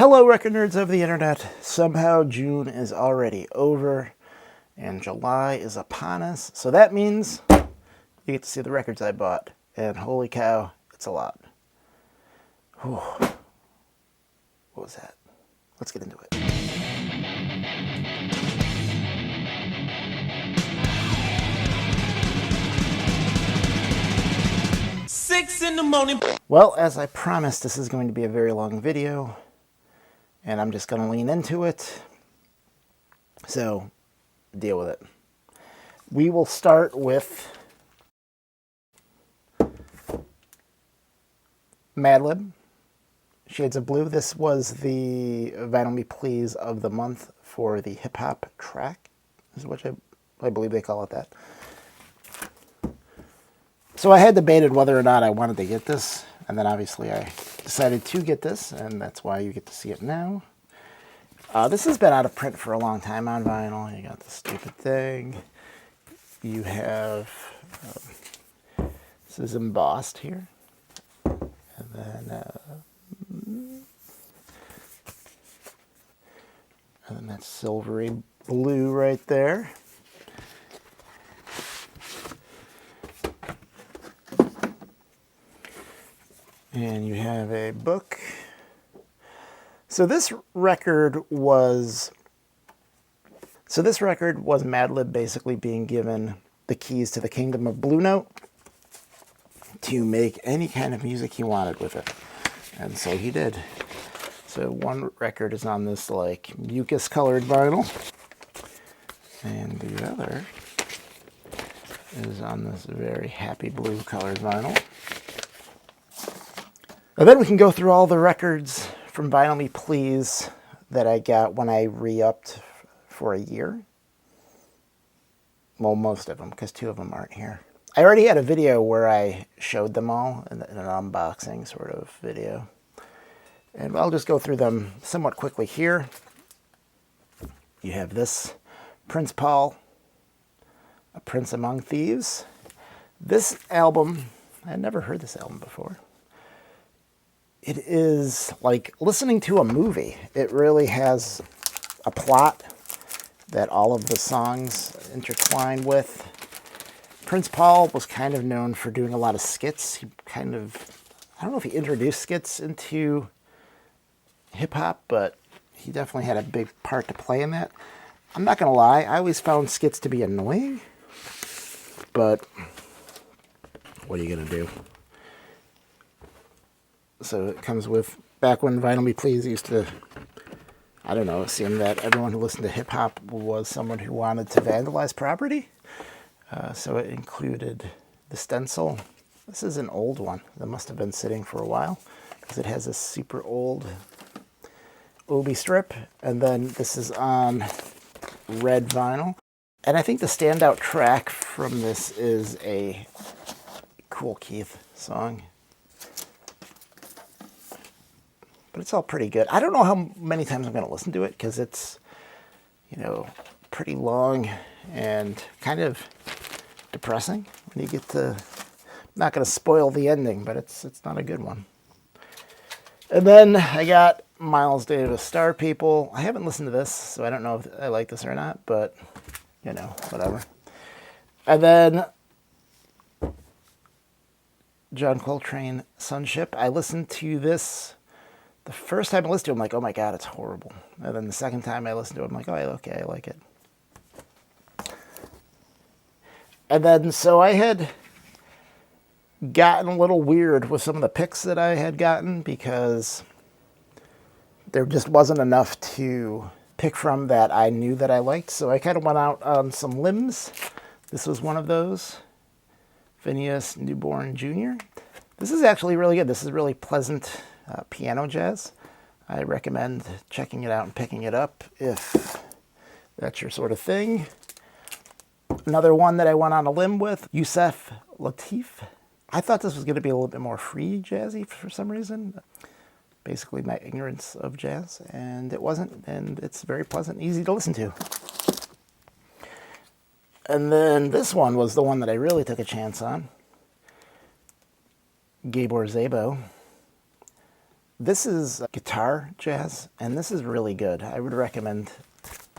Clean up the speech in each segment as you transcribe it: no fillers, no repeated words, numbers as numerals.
Hello, record nerds of the internet. Somehow June is already over and July is upon us. So that means you get to see the records I bought. And holy cow, it's a lot. Whew. What was that? Let's get into it. Six in the morning. Well, as I promised, this is going to be a very long video. And I'm just going to lean into it. So, deal with it. We will start with Madlib, Shades of Blue. This was the Vinyl Me Please of the month for the hip-hop track, is what I believe they call it that. So I had debated whether or not I wanted to get this, and then obviously I decided to get this, and that's why you get to see it now. This has been out of print for a long time on vinyl. You got the stupid thing. You have, this is embossed here. And then that silvery blue right there. And you have a book. So this record was Madlib basically being given the keys to the kingdom of Blue Note to make any kind of music he wanted with it. And so he did. So one record is on this like mucus colored vinyl. And the other is on this very happy blue colored vinyl. And then we can go through all the records from Vinyl Me Please that I got when I re-upped for a year. Well, most of them, because two of them aren't here. I already had a video where I showed them all in an unboxing sort of video. And I'll just go through them somewhat quickly here. You have this Prince Paul, A Prince Among Thieves. This album, I had never heard this album before. It is like listening to a movie. It really has a plot that all of the songs intertwine with. Prince Paul was kind of known for doing a lot of skits. He kind of, I don't know if he introduced skits into hip-hop, but he definitely had a big part to play in that. I'm not going to lie, I always found skits to be annoying, but what are you going to do? So it comes with, back when Vinyl Me Please used to, I don't know, seem that everyone who listened to hip-hop was someone who wanted to vandalize property. So it included the stencil. This is an old one that must have been sitting for a while because it has a super old Obi strip. And then this is on red vinyl. And I think the standout track from this is a Kool Keith song. But it's all pretty good. I don't know how many times I'm going to listen to it because it's, you know, pretty long and kind of depressing when you get to, I'm not going to spoil the ending, but it's not a good one. And then I got Miles Davis, Star People. I haven't listened to this, so I don't know if I like this or not, but, you know, whatever. And then John Coltrane, Sunship. I listened to this. The first time I listened to it, I'm like, oh my God, it's horrible. And then the second time I listened to it, I'm like, oh, okay, I like it. And then, so I had gotten a little weird with some of the picks that I had gotten because there just wasn't enough to pick from that I knew that I liked. So I kind of went out on some limbs. This was one of those. Phineas Newborn Jr. This is actually really good. This is really pleasant piano jazz. I recommend checking it out and picking it up if that's your sort of thing. Another one that I went on a limb with, Yusef Lateef. I thought this was going to be a little bit more free jazzy for some reason. Basically my ignorance of jazz, and it wasn't, and it's very pleasant and easy to listen to. And then this one was the one that I really took a chance on. Gabor Szabo. This is guitar jazz, and this is really good. I would recommend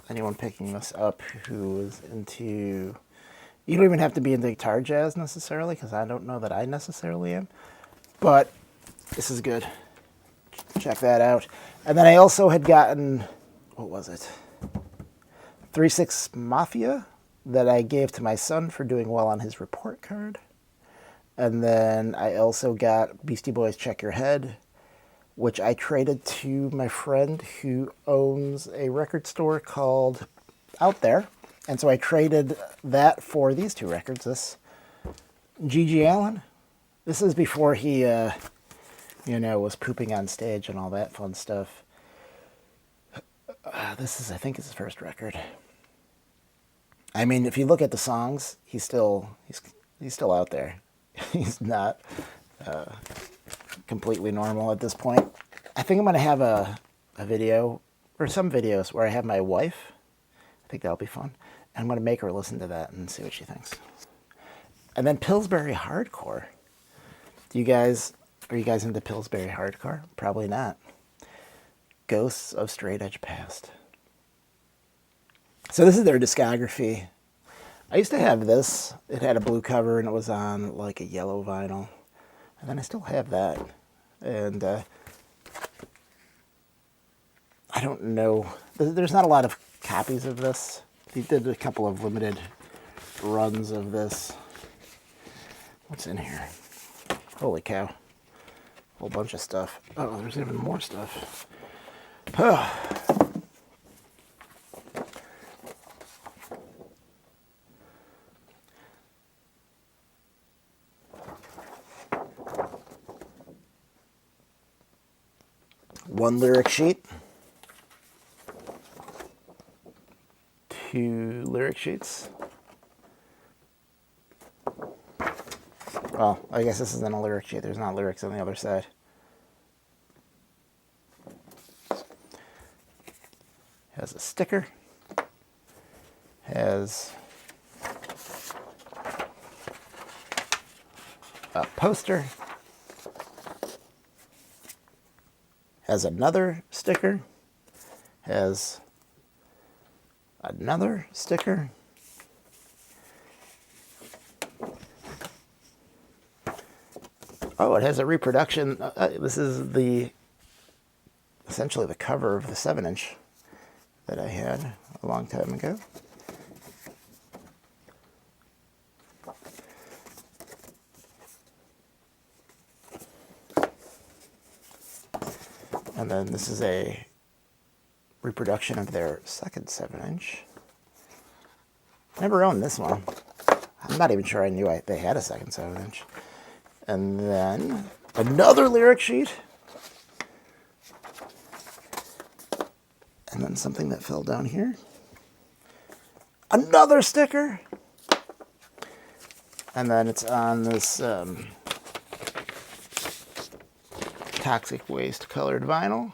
anyone picking this up who is into... You don't even have to be into guitar jazz necessarily, because I don't know that I necessarily am. But this is good. Check that out. And then I also had gotten... What was it? 3/6 Mafia that I gave to my son for doing well on his report card. And then I also got Beastie Boys' Check Your Head, which I traded to my friend who owns a record store called Out There. And so I traded that for these two records. This G.G. Allin. This is before he, was pooping on stage and all that fun stuff. This is, I think, his first record. I mean, if you look at the songs, he's still out there. He's not completely normal at this point. I think I'm going to have a video, or some videos, where I have my wife. I think that'll be fun. And I'm going to make her listen to that and see what she thinks. And then Pillsbury Hardcore. Are you guys into Pillsbury Hardcore? Probably not. Ghosts of Straight Edge Past. So this is their discography. I used to have this. It had a blue cover and it was on like a yellow vinyl. And then I still have that. And I don't know. There's not a lot of copies of this. He did a couple of limited runs of this. What's in here? Holy cow. A whole bunch of stuff. Oh, there's even more stuff. One lyric sheet. Two lyric sheets. Well, I guess this isn't a lyric sheet. There's not lyrics on the other side. Has a sticker. Has a poster. Has another sticker. Has another sticker. Oh, it has a reproduction. This is essentially the cover of the 7-inch that I had a long time ago. And then this is a reproduction of their second 7-inch. Never owned this one. I'm not even sure I knew they had a second 7-inch. And then another lyric sheet. And then something that fell down here. Another sticker. And then it's on this toxic waste colored vinyl.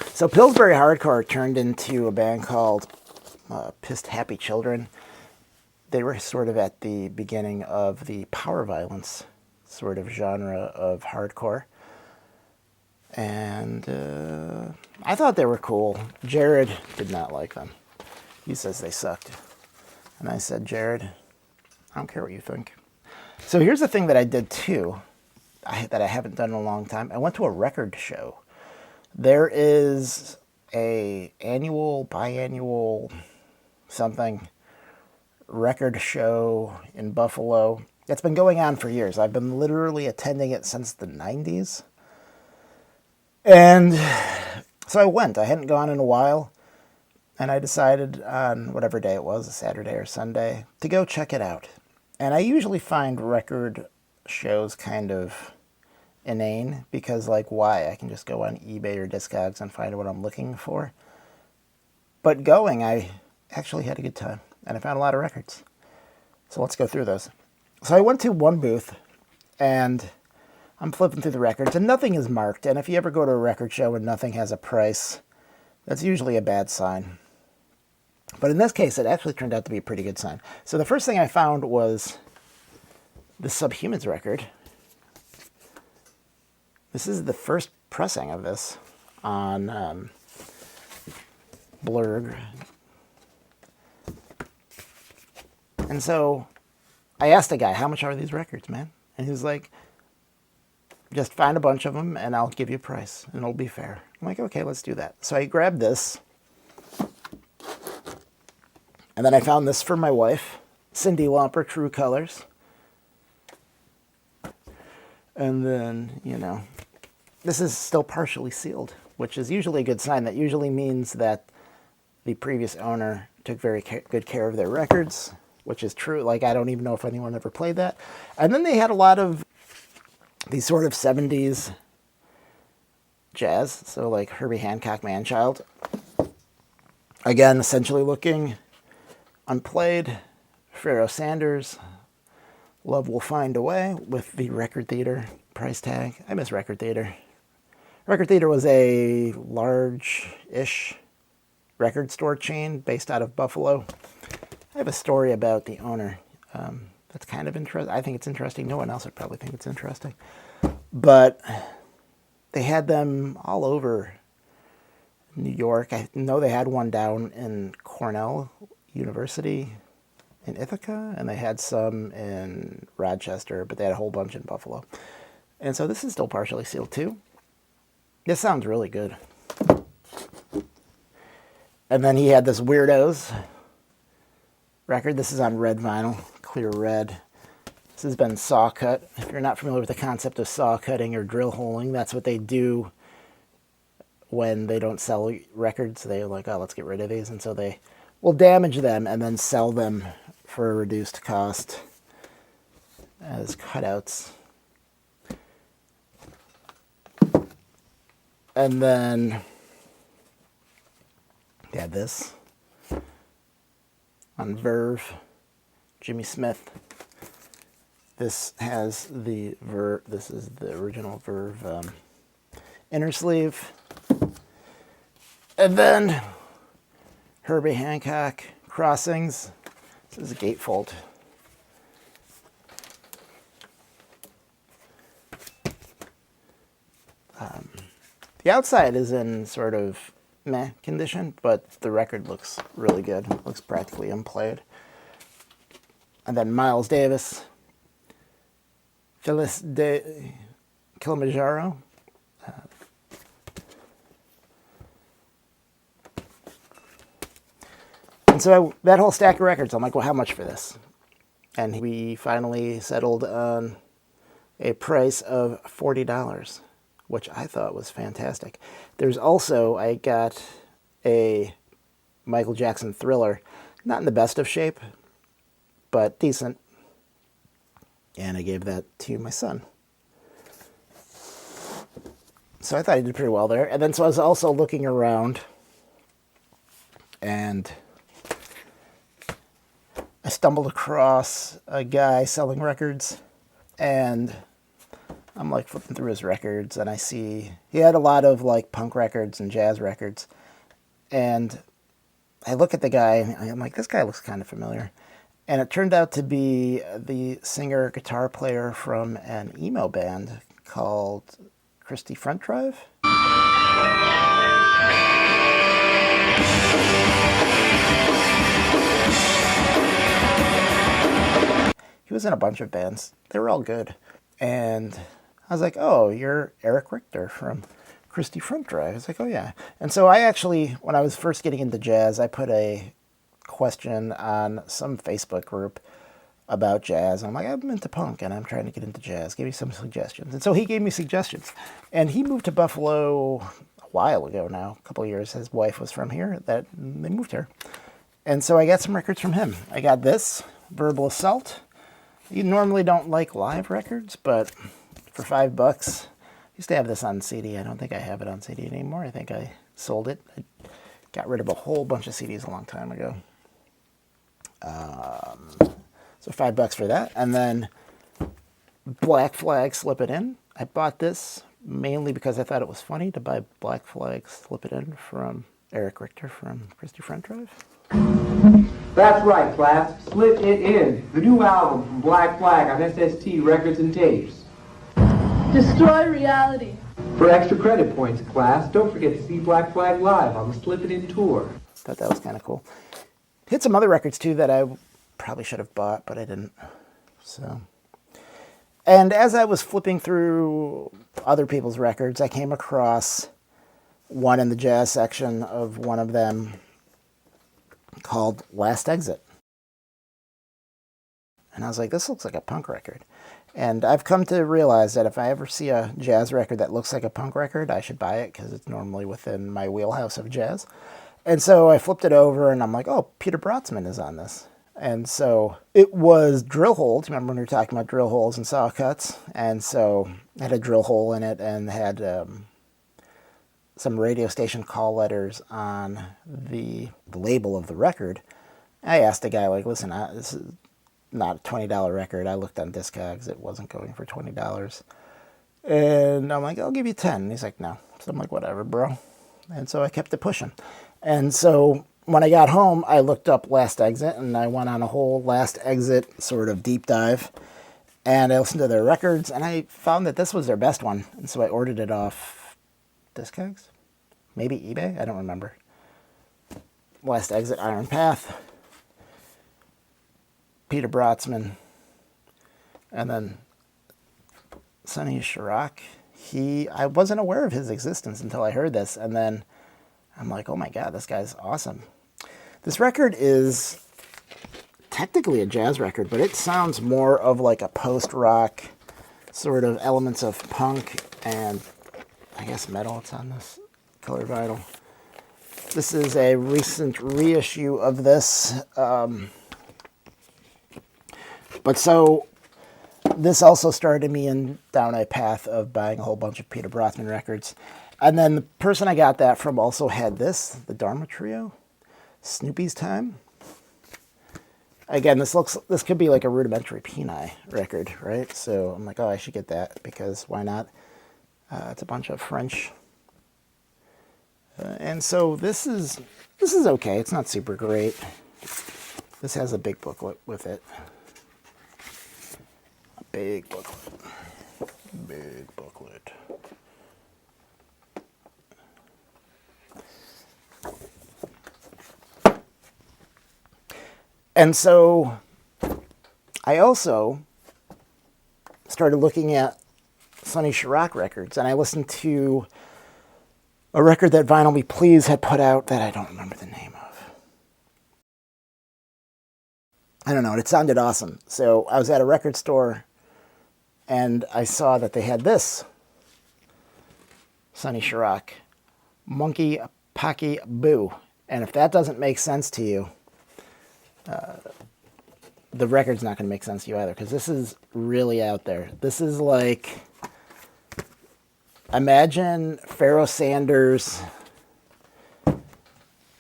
So Pillsbury Hardcore turned into a band called Pissed Happy Children. They were sort of at the beginning of the power violence sort of genre of hardcore. And I thought they were cool. Jared did not like them. He says they sucked. And I said, Jared, I don't care what you think. So here's the thing that I did too, that I haven't done in a long time. I went to a record show. There is a biannual something record show in Buffalo. It's been going on for years. I've been literally attending it since the 90s. And so I went. I hadn't gone in a while. And I decided on whatever day it was, a Saturday or Sunday, to go check it out. And I usually find record shows kind of inane because, like, why? I can just go on eBay or Discogs and find what I'm looking for. But going, I actually had a good time. And I found a lot of records. So let's go through those. So I went to one booth, and I'm flipping through the records, and nothing is marked. And if you ever go to a record show and nothing has a price, that's usually a bad sign. But in this case, it actually turned out to be a pretty good sign. So the first thing I found was the SUBHUMANS record. This is the first pressing of this on Blurg. And so I asked the guy, how much are these records, man? And he was like, just find a bunch of them and I'll give you a price and it'll be fair. I'm like, okay, let's do that. So I grabbed this. And then I found this for my wife, Cyndi Lauper, True Colors. And then, you know, this is still partially sealed, which is usually a good sign. That usually means that the previous owner took very good care of their records, which is true. Like, I don't even know if anyone ever played that. And then they had a lot of these sort of 70s jazz. So like Herbie Hancock, Manchild. Again, essentially looking unplayed. Pharoah Sanders, Love Will Find a Way, with the Record Theater price tag. I miss Record Theater. Record Theater was a large-ish record store chain based out of Buffalo. I have a story about the owner. That's kind of interesting. I think it's interesting. No one else would probably think it's interesting. But they had them all over New York. I know they had one down in Cornell University in Ithaca, and they had some in Rochester, but they had a whole bunch in Buffalo. And so this is still partially sealed too. This sounds really good. And then he had this Weirdos record. This is on red vinyl, clear red. This has been saw cut. If you're not familiar with the concept of saw cutting or drill holing, that's what they do when they don't sell records. They're like, oh, let's get rid of these. And so they will damage them and then sell them for a reduced cost as cutouts. And then they had this on Verve, Jimmy Smith. This has the Verve, this is the original Verve inner sleeve. And then Herbie Hancock, Crossings. This is a gatefold. The outside is in sort of meh condition, but the record looks really good. It looks practically unplayed. And then Miles Davis, Phyllis de Kilimanjaro. And so that whole stack of records, I'm like, well, how much for this? And we finally settled on a price of $40, which I thought was fantastic. There's also, I got a Michael Jackson Thriller, not in the best of shape, but decent. And I gave that to my son. So I thought he did pretty well there. And then so I was also looking around, and I stumbled across a guy selling records, and I'm like flipping through his records, and I see he had a lot of like punk records and jazz records. And I look at the guy, and I'm like, this guy looks kind of familiar. And it turned out to be the singer guitar player from an emo band called Christie Front Drive. He was in a bunch of bands. They were all good. And I was like, oh, you're Eric Richter from Christie Front Drive. I was like, oh, yeah. And so I actually, when I was first getting into jazz, I put a question on some Facebook group about jazz. I'm like, I'm into punk and I'm trying to get into jazz. Give me some suggestions. And so he gave me suggestions. And he moved to Buffalo a while ago now, a couple of years. His wife was from here. They moved here. And so I got some records from him. I got this, Verbal Assault. You normally don't like live records, but for $5, I used to have this on CD. I don't think I have it on CD anymore. I think I sold it. I got rid of a whole bunch of CDs a long time ago. So $5 for that. And then Black Flag, Slip It In. I bought this mainly because I thought it was funny to buy Black Flag, Slip It In from Eric Richter from Christie Front Drive. That's right, class. Slip It In, the new album from Black Flag on SST Records and Tapes. Destroy reality. For extra credit points, class, don't forget to see Black Flag Live on the Slip It In tour. Thought that was kind of cool. Hit some other records too that I probably should have bought, but I didn't. So, and as I was flipping through other people's records, I came across one in the jazz section of one of them called Last Exit. And I was like, this looks like a punk record. And I've come to realize that if I ever see a jazz record that looks like a punk record, I should buy it because it's normally within my wheelhouse of jazz. And so I flipped it over and I'm like, oh, Peter Brötzmann is on this. And so it was drill holes. Remember when we were talking about drill holes and saw cuts? And so it had a drill hole in it and had some radio station call letters on the label of the record. I asked the guy, like, listen, this is not a $20 record. I looked on Discogs. It wasn't going for $20. And I'm like, I'll give you 10. And he's like, no. So I'm like, whatever, bro. And so I kept it pushing. And so when I got home, I looked up Last Exit, and I went on a whole Last Exit sort of deep dive. And I listened to their records, and I found that this was their best one. And so I ordered it off Discogs? Maybe eBay? I don't remember. Last Exit, Iron Path, Peter Brötzmann, and then Sonny Shrock. I wasn't aware of his existence until I heard this, and then I'm like, oh my god, this guy's awesome. This record is technically a jazz record, but it sounds more of like a post-rock, sort of elements of punk and I guess metal. It's on this color vinyl. This is a recent reissue of this. But so this also started me down a path of buying a whole bunch of Peter Brötzmann records. And then the person I got that from also had this, the Dharma Trio, Snoopy's Time. Again, this could be like a rudimentary Peni record, right? So I'm like, oh, I should get that because why not? It's a bunch of French. And so this is okay. It's not super great. This has a big booklet with it. A big booklet. Big booklet. And so I also started looking at Sonny Shrock records, and I listened to a record that Vinyl Me Please had put out that I don't remember the name of. I don't know, it sounded awesome. So I was at a record store, and I saw that they had this Sonny Shrock, Monkey Pocky Boo. And if that doesn't make sense to you, the record's not going to make sense to you either, because this is really out there. This is like, imagine Pharoah Sanders'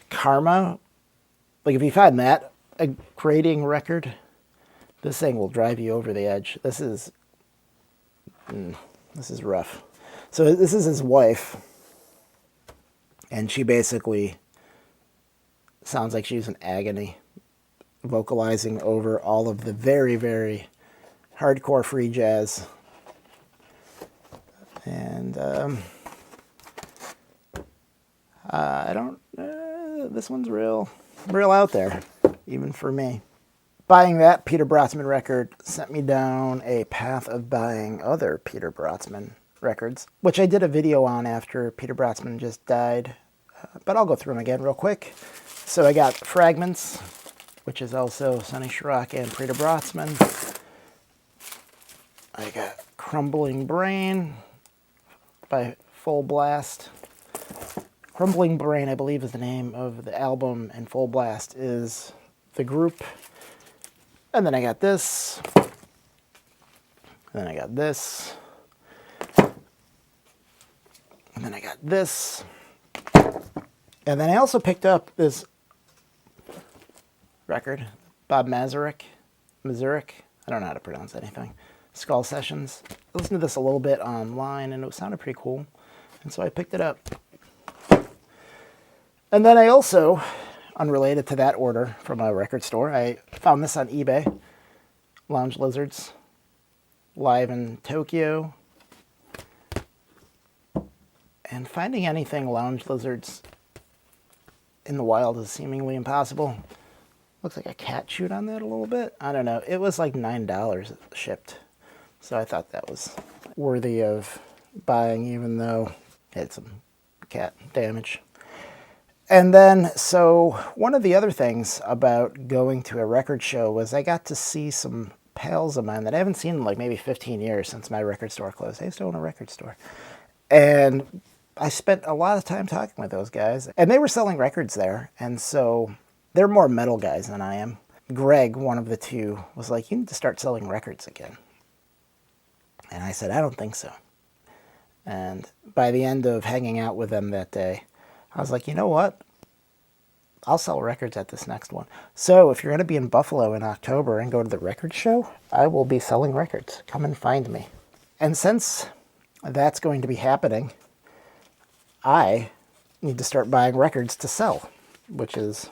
Karma. Like, if you find that a grading record, this thing will drive you over the edge. This is rough. So this is his wife, and she basically sounds like she's in agony, vocalizing over all of the very, very hardcore free jazz. And this one's real out there, even for me. Buying that Peter Brötzmann record sent me down a path of buying other Peter Brötzmann records, which I did a video on after Peter Brötzmann just died, but I'll go through them again real quick. So I got Fragments, which is also Sonny Shrock and Peter Brötzmann. I got Crumbling Brain by Full Blast. Crumbling Brain, I believe, is the name of the album, and Full Blast is the group. And then I got this. And then I got this. And then I got this. And then I also picked up this record, Bob Mazurek. I don't know how to pronounce anything. Skull Sessions. I listened to this a little bit online, and it sounded pretty cool. And so I picked it up. And then I also, unrelated to that order from a record store, I found this on eBay. Lounge Lizards, Live in Tokyo. And finding anything lounge lizards in the wild is seemingly impossible. Looks like a cat chewed on that a little bit. I don't know. It was like $9 shipped. So I thought that was worthy of buying, even though it had some cat damage. And then, so one of the other things about going to a record show was I got to see some pals of mine that I haven't seen in like maybe 15 years since my record store closed. I used to own a record store. And I spent a lot of time talking with those guys. And they were selling records there. And so they're more metal guys than I am. Greg, one of the two, was like, you need to start selling records again. And I said, I don't think so. And by the end of hanging out with them that day, I was like, you know what? I'll sell records at this next one. So if you're going to be in Buffalo in October and go to the record show, I will be selling records. Come and find me. And since that's going to be happening, I need to start buying records to sell, which is,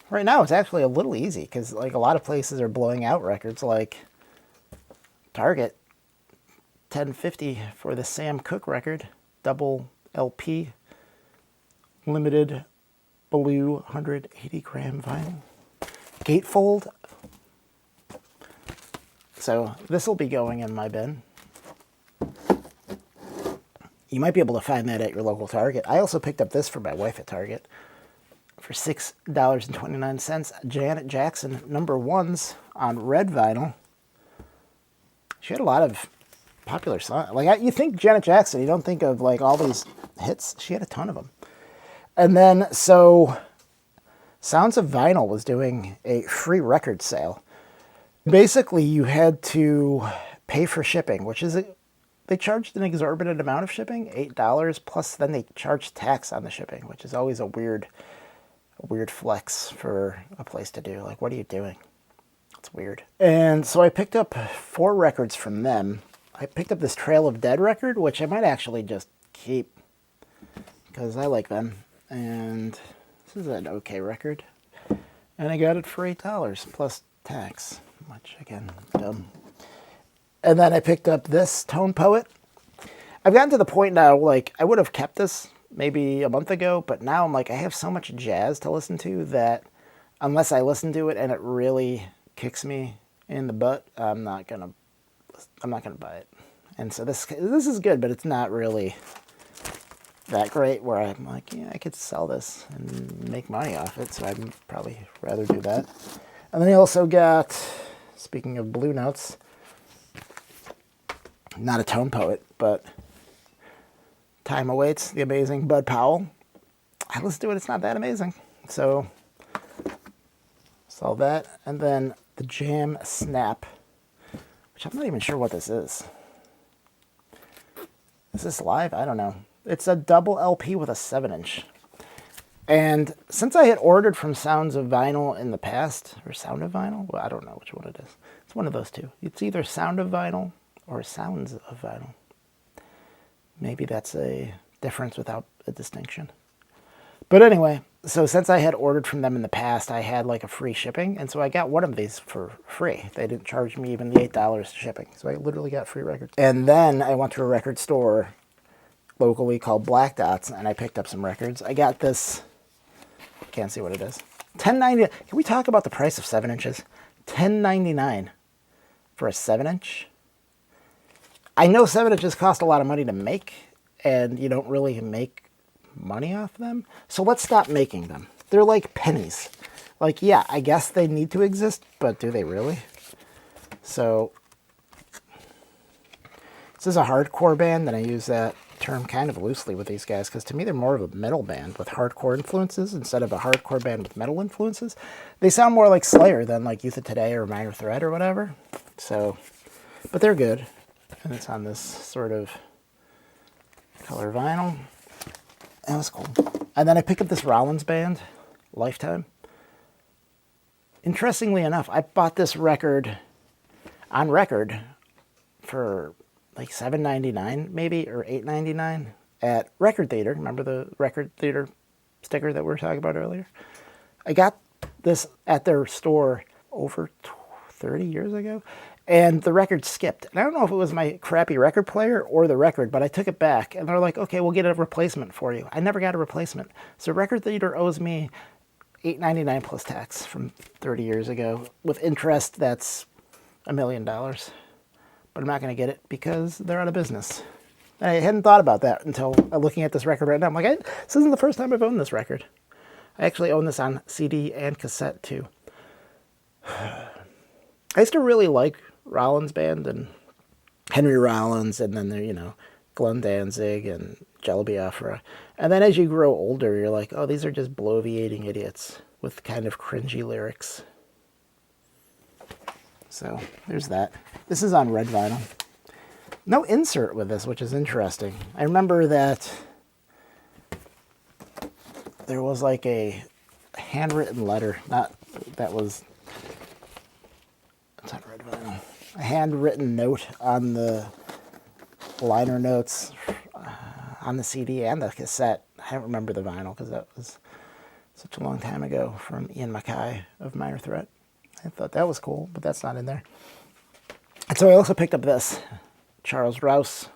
right now it's actually a little easy because like a lot of places are blowing out records, like Target, $10.50 for the Sam Cooke record, double LP, limited blue 180 gram vinyl, gatefold. So this will be going in my bin. You might be able to find that at your local Target. I also picked up this for my wife at Target for $6.29. Janet Jackson #1s on red vinyl. She had a lot of popular songs. Like you think Janet Jackson, you don't think of like all these hits. She had a ton of them. And then so Sounds of Vinyl was doing a free record sale. Basically, you had to pay for shipping, which is they charged an exorbitant amount of shipping, $8, plus then they charged tax on the shipping, which is always a weird flex for a place to do. Like, what are you doing? It's weird. And so I picked up 4 records from them. I picked up this Trail of Dead record, which I might actually just keep because I like them. And this is an okay record. And I got it for $8 plus tax, which again, dumb. And then I picked up this Tone Poet. I've gotten to the point now, like, I would have kept this maybe a month ago, but now I'm like, I have so much jazz to listen to that unless I listen to it and it really kicks me in the butt, I'm not gonna buy it. And so this is good, but it's not really that great where I'm like, yeah, I could sell this and make money off it, so I'd probably rather do that. And then I also got, speaking of Blue Notes, not a Tone Poet, but Time Awaits, the amazing Bud Powell. I listened to it, it's not that amazing. So, saw that. And then the Jam Snap, which I'm not even sure what this is. Is this live? I don't know. It's a double LP with a 7-inch. And since I had ordered from Sounds of Vinyl in the past, or Sound of Vinyl, well, I don't know which one it is. It's one of those two. It's either Sound of Vinyl or Sounds of Vinyl. Maybe that's a difference without a distinction. But anyway, so since I had ordered from them in the past, I had like a free shipping, and so I got one of these for free. They didn't charge me even the $8 shipping, so I literally got free records. And then I went to a record store locally called Black Dots, and I picked up some records. I got this, can't see what it is, $10.99. Can we talk about the price of 7 inches? $10.99 for a 7-inch. I know 7 inches cost a lot of money to make, and you don't really make money off them. So let's stop making them. They're like pennies. Like, yeah, I guess they need to exist, but do they really? So this is a hardcore band, and I use that term kind of loosely with these guys, because to me they're more of a metal band with hardcore influences instead of a hardcore band with metal influences. They sound more like Slayer than like Youth of Today or Minor Threat or whatever. So, but they're good. And it's on this sort of color vinyl. That was cool. And then I picked up this Rollins band, Lifetime. Interestingly enough, I bought this record on record for like $7.99 maybe, or $8.99 at Record Theater. Remember the Record Theater sticker that we were talking about earlier? I got this at their store over 30 years ago. And the record skipped. And I don't know if it was my crappy record player or the record, but I took it back. And they're like, okay, we'll get a replacement for you. I never got a replacement. So Record Theater owes me $8.99 plus tax from 30 years ago. With interest, that's $1 million. But I'm not going to get it because they're out of business. And I hadn't thought about that until looking at this record right now. I'm like, this isn't the first time I've owned this record. I actually own this on CD and cassette, too. I used to really like Rollins Band and Henry Rollins, and then there, Glenn Danzig and Jello Biafra. And then as you grow older, you're like, oh, these are just bloviating idiots with kind of cringy lyrics. So there's that. This is on red vinyl. No insert with this, which is interesting. I remember that there was like a handwritten letter, it's on red vinyl. A handwritten note on the liner notes on the CD and the cassette. I don't remember the vinyl because that was such a long time ago, from Ian Mackay of Minor Threat. I thought that was cool, but that's not in there. And so I also picked up this. Charles Rouse.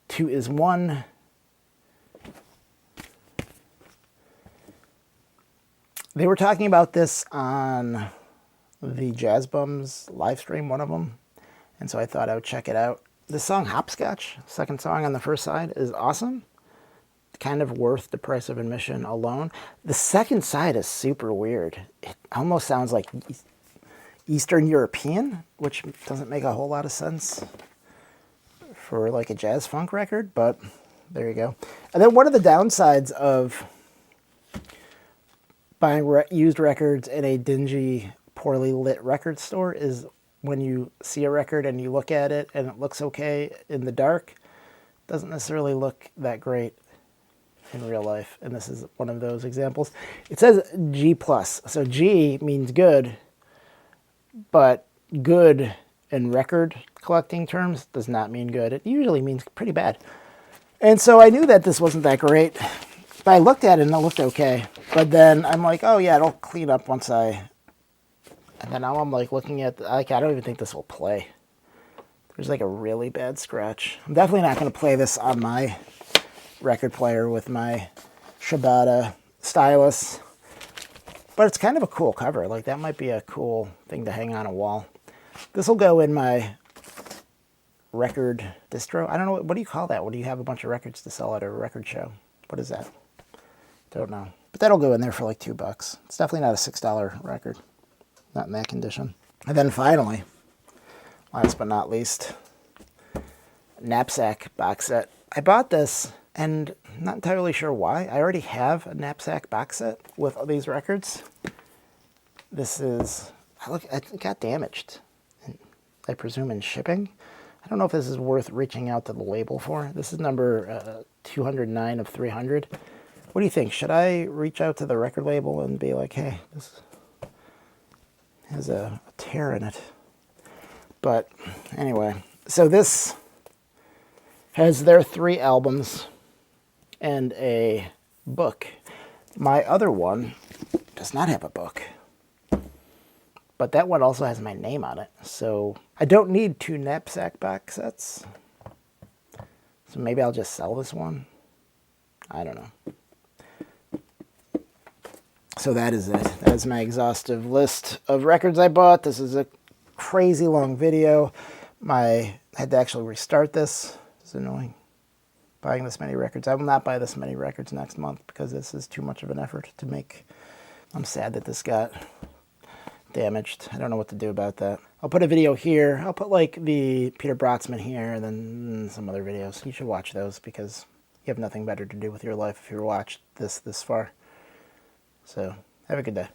2 is 1. They were talking about this on the Jazz Bums live stream, one of them. And so I thought I would check it out. The song Hopscotch, second song on the first side, is awesome. Kind of worth the price of admission alone. The second side is super weird. It almost sounds like Eastern European, which doesn't make a whole lot of sense for like a jazz funk record, but there you go. And then one of the downsides of buying used records in a dingy, poorly lit record store is when you see a record and you look at it and it looks okay in the dark, it doesn't necessarily look that great in real life. And this is one of those examples. It says G+. So G means good, but good in record collecting terms does not mean good. It usually means pretty bad. And so I knew that this wasn't that great. But I looked at it and it looked okay. But then I'm like, oh yeah, it'll clean up once I... And then now I'm like looking at... I don't even think this will play. There's like a really bad scratch. I'm definitely not going to play this on my record player with my Shibata stylus. But it's kind of a cool cover. Like, that might be a cool thing to hang on a wall. This will go in my record distro. I don't know, what do you call that? What do you have a bunch of records to sell at a record show? What is that? Don't know. But that'll go in there for like $2. It's definitely not a $6 record. Not in that condition. And then finally, last but not least, Knapsack box set. I bought this and I'm not entirely sure why. I already have a Knapsack box set with all these records. This is, it got damaged, I presume in shipping. I don't know if this is worth reaching out to the label for. This is number 209 of 300. What do you think? Should I reach out to the record label and be like, hey, this has a tear in it? But anyway, so this has their 3 albums and a book. My other one does not have a book, but that one also has my name on it. So I don't need 2 Knapsack box sets. So maybe I'll just sell this one. I don't know. So that is it. That is my exhaustive list of records I bought. This is a crazy long video. I had to actually restart this. It's annoying buying this many records. I will not buy this many records next month because this is too much of an effort to make. I'm sad that this got damaged. I don't know what to do about that. I'll put a video here. I'll put like the Peter Brotzman here and then some other videos. You should watch those because you have nothing better to do with your life if you watched this far. So have a good day.